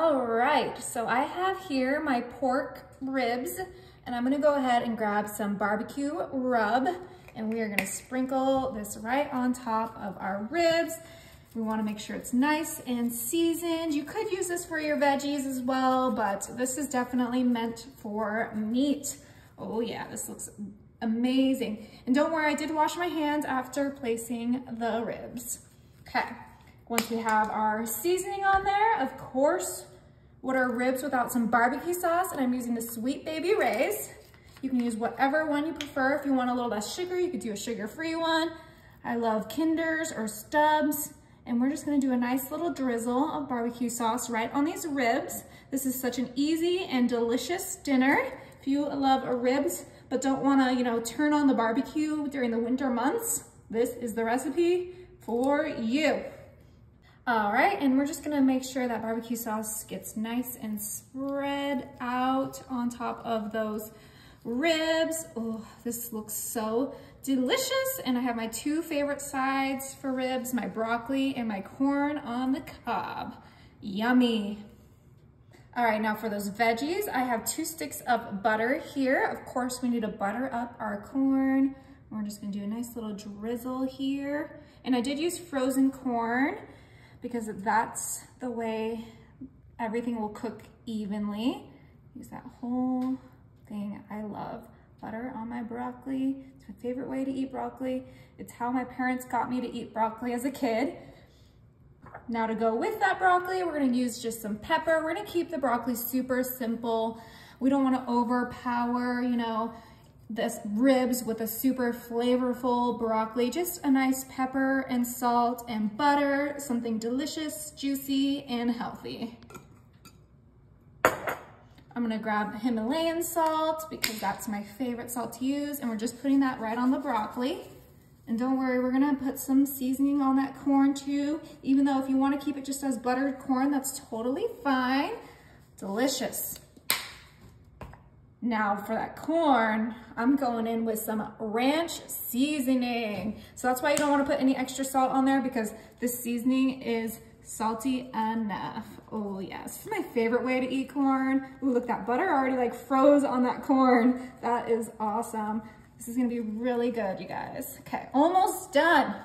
All right, so I have here my pork ribs, and I'm gonna go ahead and grab some barbecue rub, and we are gonna sprinkle this right on top of our ribs. We wanna make sure it's nice and seasoned. You could use this for your veggies as well, but this is definitely meant for meat. Oh yeah, this looks amazing. And don't worry, I did wash my hands after placing the ribs. Okay, once we have our seasoning on there, of course, what are ribs without some barbecue sauce? And I'm using the Sweet Baby Ray's. You can use whatever one you prefer. If you want a little less sugar, you could do a sugar-free one. I love Kinder's or Stubbs. And we're just gonna do a nice little drizzle of barbecue sauce right on these ribs. This is such an easy and delicious dinner. If you love ribs, but don't wanna, turn on the barbecue during the winter months, this is the recipe for you. All right, and we're just gonna make sure that barbecue sauce gets nice and spread out on top of those ribs. Oh, this looks so delicious. And I have my two favorite sides for ribs, my broccoli and my corn on the cob. Yummy. All right, now for those veggies, I have 2 sticks of butter here. Of course, we need to butter up our corn. We're just gonna do a nice little drizzle here. And I did use frozen corn because that's the way everything will cook evenly. Use that whole thing. I love butter on my broccoli. It's my favorite way to eat broccoli. It's how my parents got me to eat broccoli as a kid. Now to go with that broccoli, we're gonna use just some pepper. We're gonna keep the broccoli super simple. We don't wanna overpower, this ribs with a super flavorful broccoli. Just a nice pepper and salt and butter, something delicious, juicy, and healthy. I'm gonna grab Himalayan salt because that's my favorite salt to use, and we're just putting that right on the broccoli. And don't worry, we're gonna put some seasoning on that corn too, even though if you wanna keep it just as buttered corn, that's totally fine. Delicious. Now for that corn, I'm going in with some ranch seasoning. So that's why you don't wanna put any extra salt on there, because this seasoning is salty enough. Oh yes, this is my favorite way to eat corn. Ooh, look, that butter already froze on that corn. That is awesome. This is gonna be really good, you guys. Okay, almost done.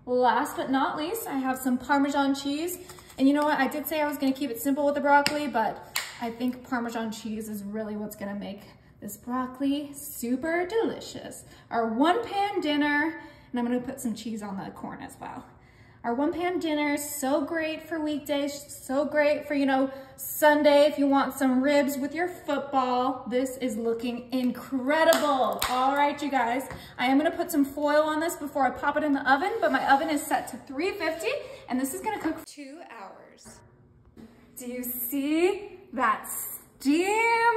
Last but not least, I have some Parmesan cheese. And you know what, I did say I was gonna keep it simple with the broccoli, but I think Parmesan cheese is really what's gonna make this broccoli super delicious. Our 1-pan dinner, and I'm gonna put some cheese on the corn as well. Our 1-pan dinner is so great for weekdays, so great for, Sunday if you want some ribs with your football. This is looking incredible. All right, you guys, I am gonna put some foil on this before I pop it in the oven, but my oven is set to 350, and this is gonna cook for 2 hours. Do you see that steam?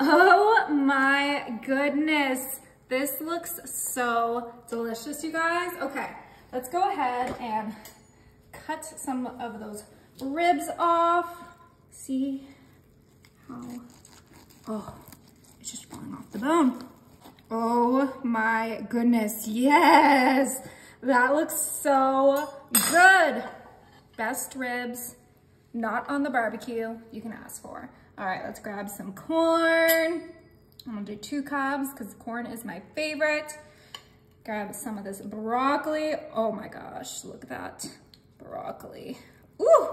Oh my goodness. This looks so delicious, you guys. Okay, let's go ahead and cut some of those ribs off. See how, oh, it's just falling off the bone. Oh my goodness, yes. That looks so good. Best ribs, not on the barbecue, you can ask for. All right, let's grab some corn. I'm gonna do 2 cobs because corn is my favorite. Grab some of this broccoli. Oh my gosh, look at that broccoli. Ooh,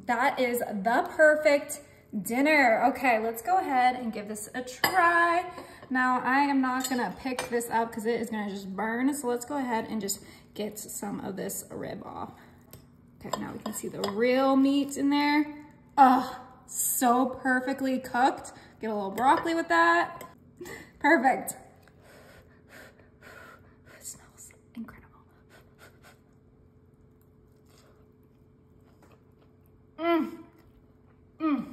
that is the perfect dinner. Okay, let's go ahead and give this a try. Now, I am not gonna pick this up because it is gonna just burn. So let's go ahead and just get some of this rib off. Okay, now we can see the real meat in there. Oh, so perfectly cooked. Get a little broccoli with that. Perfect. It smells incredible. Mmm. Mmm.